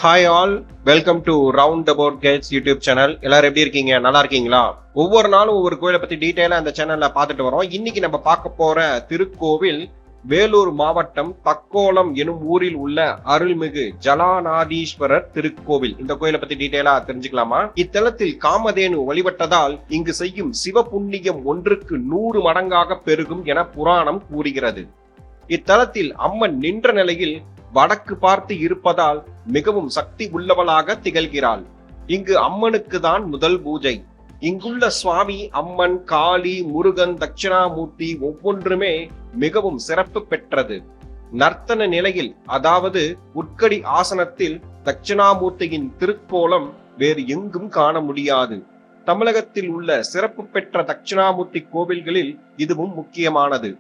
Hi all, welcome to round about Gates YouTube channel. எல்லாரும் எப்படி இருக்கீங்க? நல்லா இருக்கீங்களா? ஒவ்வொரு நாளும் ஒவ்வொரு கோயிலை பத்தி டீட்டெயிலா அந்த சேனல்ல பார்த்துட்டு வரோம். இன்னைக்கு நம்ம பார்க்க போற திருக்கோவில் வேலூர் மாவட்டம் தக்கோலம் எனும் ஊரில் உள்ள அருள்மிகு ஜலாநாதீஸ்வரர் திருக்கோவில். இந்த கோயிலை பத்தி டீட்டெயிலா தெரிஞ்சுக்கலாமா? இத்தலத்தில் காமதேனு வழிபட்டதால் இங்கு செய்யும் சிவ புண்ணியம் 1க்கு 100 மடங்காக பெருகும் என புராணம் கூறுகிறது. இத்தலத்தில் அம்மன் நின்ற நிலையில் வடக்கு பார்த்து இருப்பதால் மிகவும் சக்தி உள்ளவளாக திகழ்கிறாள். இங்கு அம்மனுக்கு தான் முதல் பூஜை. இங்குள்ள சுவாமி, அம்மன், காளி, முருகன், தட்சிணாமூர்த்தி ஒவ்வொன்றுமே மிகவும் சிறப்பு பெற்றது. நர்த்தன நிலையில், அதாவது உட்கடி ஆசனத்தில் தட்சிணாமூர்த்தியின் திருக்கோலம் வேறு எங்கும் காண முடியாது. தமிழகத்தில் உள்ள சிறப்பு பெற்ற தட்சிணாமூர்த்தி கோவில்களில் இதுவும் முக்கியமானது.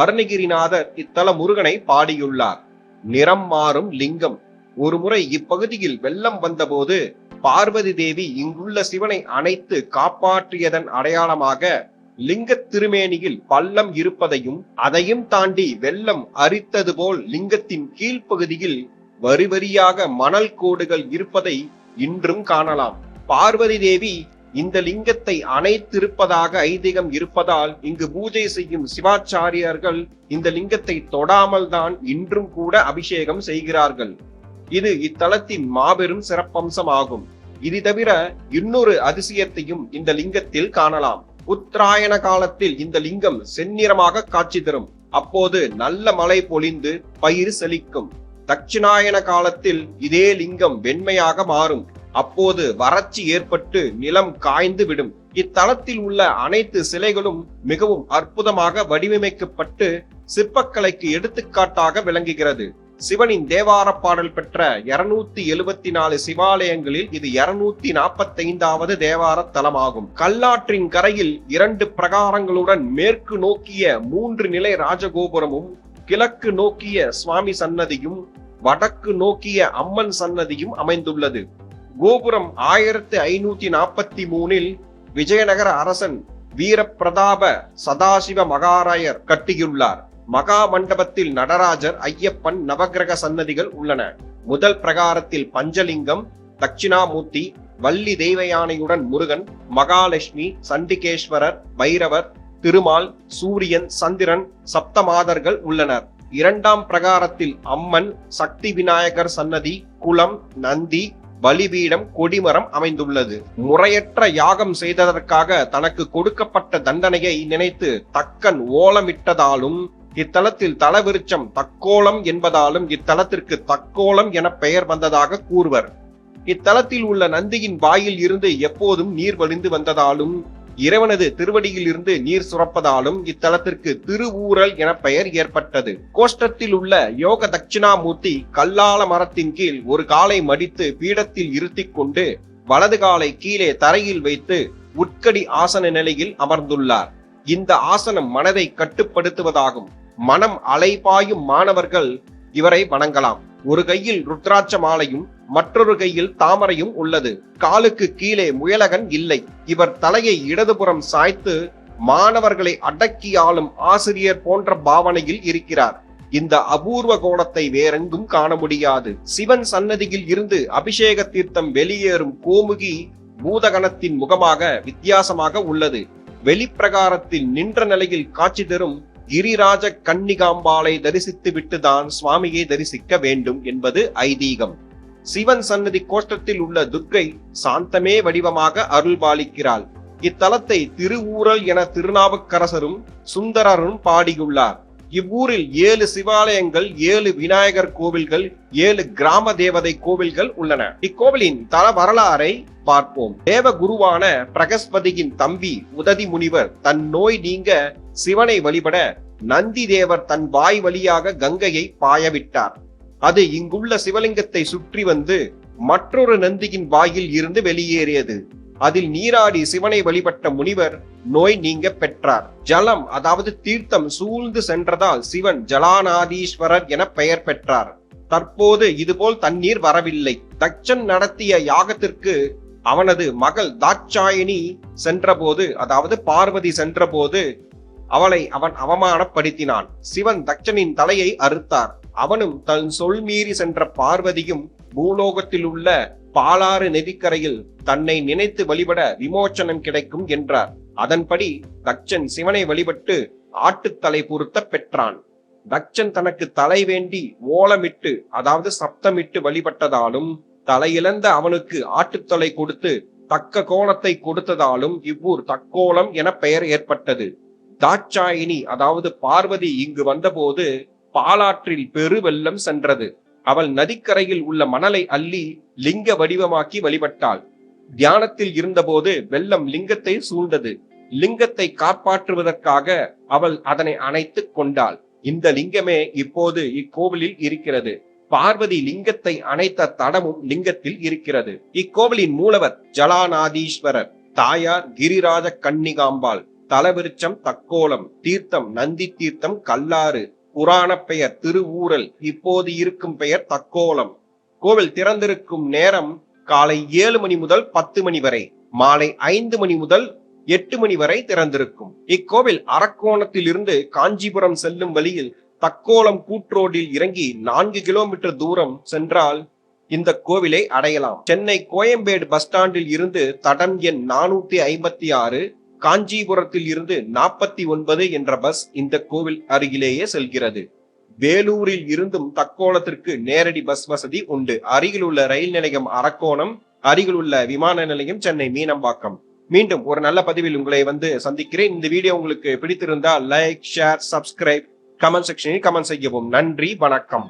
அருணகிரிநாதர் இத்தல முருகனை பாடியுள்ளார். நிறம் மாறும் லிங்கம். ஒருமுறை இப்பகுதியில் வெள்ளம் வந்தபோது பார்வதி தேவி இங்குள்ள சிவனை அணைத்து காப்பாற்றியதன் அடையாளமாக லிங்க திருமேனியில் பள்ளம் இருப்பதையும், அதையும் தாண்டி வெள்ளம் அரித்தது போல் லிங்கத்தின் கீழ்ப்பகுதியில் வரி வரியாக மணல் கோடுகள் இருப்பதை இன்றும் காணலாம். பார்வதி தேவி இந்த லிங்கத்தை அணைத்திருப்பதாக ஐதீகம் இருப்பதால் இங்கு பூஜை செய்யும் சிவாச்சாரியர்கள் இந்த லிங்கத்தை தொடாமல் தான் இன்றும் கூட அபிஷேகம் செய்கிறார்கள். இது இத்தலத்தின் மாபெரும் சிறப்பம்சமாகும். இது தவிர இன்னொரு அதிசயத்தையும் இந்த லிங்கத்தில் காணலாம். உத்தராயண காலத்தில் இந்த லிங்கம் செந்நிறமாக காட்சி தரும். அப்போது நல்ல மழை பொழிந்து பயிர் செழிக்கும். தட்சிணாயன காலத்தில் இதே லிங்கம் வெண்மையாக மாறும். அப்போது வறட்சி ஏற்பட்டு நிலம் காய்ந்து விடும். இத்தலத்தில் உள்ள அனைத்து சிலைகளும் மிகவும் அற்புதமாக வடிவமைக்கப்பட்டு சிற்பக்கலைக்கு எடுத்துக்காட்டாக விளங்குகிறது. சிவனின் தேவார பாடல் பெற்ற 274 சிவாலயங்களில் இது 245வது தேவார தலமாகும். கல்லாற்றின் கரையில் 2 பிரகாரங்களுடன் மேற்கு நோக்கிய 3 நிலை ராஜகோபுரமும், கிழக்கு நோக்கிய சுவாமி சன்னதியும், வடக்கு நோக்கிய அம்மன் சன்னதியும் அமைந்துள்ளது. கோபுரம் 1543இல் விஜயநகர அரசன் வீரப்பிரதாப சதாசிவ மகாராயர் கட்டியுள்ளார். மகா மண்டபத்தில் நடராஜர், ஐயப்பன், நவகிரக சன்னதிகள் உள்ளன. முதல் பிரகாரத்தில் பஞ்சலிங்கம், தட்சிணாமூர்த்தி, வள்ளி தெய்வயானையுடன் முருகன், மகாலட்சுமி, சண்டிகேஸ்வரர், பைரவர், திருமால், சூரியன், சந்திரன், சப்தமாதர்கள் உள்ளனர். இரண்டாம் பிரகாரத்தில் அம்மன், சக்தி விநாயகர் சன்னதி, குளம், நந்தி, பலிபீடம், கொடிமரம் அமைந்துள்ளது. முறையற்ற யாகம் செய்ததற்காக தனக்கு கொடுக்கப்பட்ட தண்டனையை நினைத்து தக்கன் ஓலமிட்டதாலும் இத்தலத்தில் தலவிருச்சம் தக்கோலம் என்பதாலும் இத்தலத்திற்கு தக்கோலம் என பெயர் வந்ததாக கூறுவர். இத்தலத்தில் உள்ள நந்தியின் வாயில் இருந்து எப்போதும் நீர் வழிந்து வந்ததாலும், இறைவனது திருவடியில் இருந்து நீர் சுரப்பதாலும் இத்தலத்திற்கு திருவூரல் என பெயர் ஏற்பட்டது. கோஷ்டத்தில் உள்ள யோக தட்சிணாமூர்த்தி கல்லால மரத்தின் கீழ் ஒரு காலை மடித்து பீடத்தில் இருத்திக் கொண்டு வலது காலை கீழே தரையில் வைத்து உட்கடி ஆசன நிலையில் அமர்ந்துள்ளார். இந்த ஆசனம் மனதை கட்டுப்படுத்துவதாகும். மனம் அலைபாயும் மாணவர்கள் இவரை வணங்கலாம். ஒரு கையில் ருத்ராட்ச மாலையும் மற்றொரு கையில் தாமரையும் உள்ளது. காலுக்கு கீழே முயலகன் இல்லை. இவர் தலையை இடதுபுறம் சாய்த்து மாணவர்களை அடக்கி ஆளும் ஆசிரியர் போன்ற பாவனையில் இருக்கிறார். இந்த அபூர்வ கோலத்தை வேறெங்கும் காண முடியாது. சிவன் சன்னதியில் இருந்து அபிஷேக தீர்த்தம் வெளியேறும் கோமுகி பூதகணத்தின் முகமாக வித்தியாசமாக உள்ளது. வெளிப்பிரகாரத்தில் நின்ற நிலையில் காட்சி தரும் கிரிராஜ கன்னிகாம்பாளை தரிசித்து விட்டுதான் சுவாமியை தரிசிக்க வேண்டும் என்பது ஐதீகம். சிவன் சன்னதி கோஷ்டத்தில் உள்ள துர்க்கை சாந்தமே வடிவமாக அருள்பாலிக்கிறாள். இத்தலத்தை திருவூரல் என திருநாவுக்கரசரும் சுந்தரரும் பாடியுள்ளார். இவ்வூரில் 7 சிவாலயங்கள், 7 விநாயகர் கோவில்கள், 7 கிராம தேவதை கோவில்கள் உள்ளன. இக்கோவிலின் தல வரலாறை பார்ப்போம். தேவகுருவான பிரகஸ்பதியின் தம்பி உததி முனிவர் தன் நோய் நீங்க சிவனை வழிபட நந்தி தேவர் தன் வாய் வழியாக கங்கையை பாயவிட்டார். அது இங்குள்ள சிவலிங்கத்தை சுற்றி வந்து மற்றொரு நந்தியின் வாயில் இருந்து வெளியேறியது. அதில் நீராடி சிவனை வழிபட்ட முனிவர் நோய் நீங்க பெற்றார். ஜலம், அதாவது தீர்த்தம் சூழ்ந்து சென்றதால் சிவன் ஜலாநாதீஸ்வரர் என பெயர் பெற்றார். தற்போது இதுபோல் தண்ணீர் வரவில்லை. தட்சன் நடத்திய யாகத்திற்கு அவனது மகள் தாட்சாயினி சென்றபோது, அதாவது பார்வதி சென்றபோது அவளை அவன் அவமானப்படுத்தினான். சிவன் தட்சனின் தலையை அறுத்தார். அவனும் தன் சொல் மீறி சென்ற பார்வதியும் பூலோகத்தில் உள்ள பாலாறு நதிக்கரையில் தன்னை நினைத்து வழிபட விமோச்சனம் கிடைக்கும் என்றார். அதன்படி தட்சன் சிவனை வழிபட்டு ஆட்டுத்தலை பொருத்த பெற்றான். தட்சன் தனக்கு தலை வேண்டி ஓலமிட்டு அதாவது சப்தமிட்டு வழிபட்டதாலும் தலையிழந்த அவனுக்கு ஆட்டுத்தலை கொடுத்து தக்க கோலத்தை கொடுத்ததாலும் இவ்வூர் தக்கோலம் என பெயர் ஏற்பட்டது. தாட்சாயினி அதாவது பார்வதி இங்கு வந்தபோது பாலாற்றில் பெரு வெள்ளம் சென்றது. அவள் நதிக்கரையில் உள்ள மணலை அள்ளி லிங்க வடிவமாக்கி வழிபட்டாள். தியானத்தில் இருந்தபோது வெள்ளம் லிங்கத்தை சூழ்ந்தது. லிங்கத்தை காப்பாற்றுவதற்காக அவள் அதனை அணைத்துக் கொண்டாள். இந்த லிங்கமே இப்போது இக்கோவிலில் இருக்கிறது. பார்வதி லிங்கத்தை அணைத்த தடமும் லிங்கத்தில் இருக்கிறது. இக்கோவிலின் மூலவர் ஜலாநாதீஸ்வரர், தாயார் கிரிராஜ கன்னிகாம்பாள், தலவிருச்சம் தக்கோலம், தீர்த்தம் நந்தி தீர்த்தம் கல்லாறு, புராண பெயர் திருவூரல், இப்போது இருக்கும் பெயர் தக்கோலம். கோவில் திறந்திருக்கும் நேரம் காலை 7 மணி முதல் 10 மணி வரை, மாலை 5 மணி முதல் 8 மணி வரை திறந்திருக்கும். இக்கோவில் அரக்கோணத்தில் இருந்து காஞ்சிபுரம் செல்லும் வழியில் தக்கோலம் கூட்ரோடில் இறங்கி 4 கிலோமீட்டர் தூரம் சென்றால் இந்த கோவிலை அடையலாம். சென்னை கோயம்பேடு பஸ் ஸ்டாண்டில் இருந்து தடம் எண் 456, காஞ்சிபுரத்தில் இருந்து 49 என்ற பஸ் இந்த கோவில் அருகிலேயே செல்கிறது. வேலூரில் இருந்தும் தக்கோலத்திற்கு நேரடி பஸ் வசதி உண்டு. அருகில் உள்ள ரயில் நிலையம் அரக்கோணம், அருகில் உள்ள விமான நிலையம் சென்னை மீனம்பாக்கம். மீண்டும் ஒரு நல்ல பதிவில் உங்களை சந்திக்கிறேன். இந்த வீடியோ உங்களுக்கு பிடித்திருந்தால் லைக், ஷேர், சப்ஸ்கிரைப், கமெண்ட் செக்ஷனில் கமெண்ட் செய்யவும். நன்றி, வணக்கம்.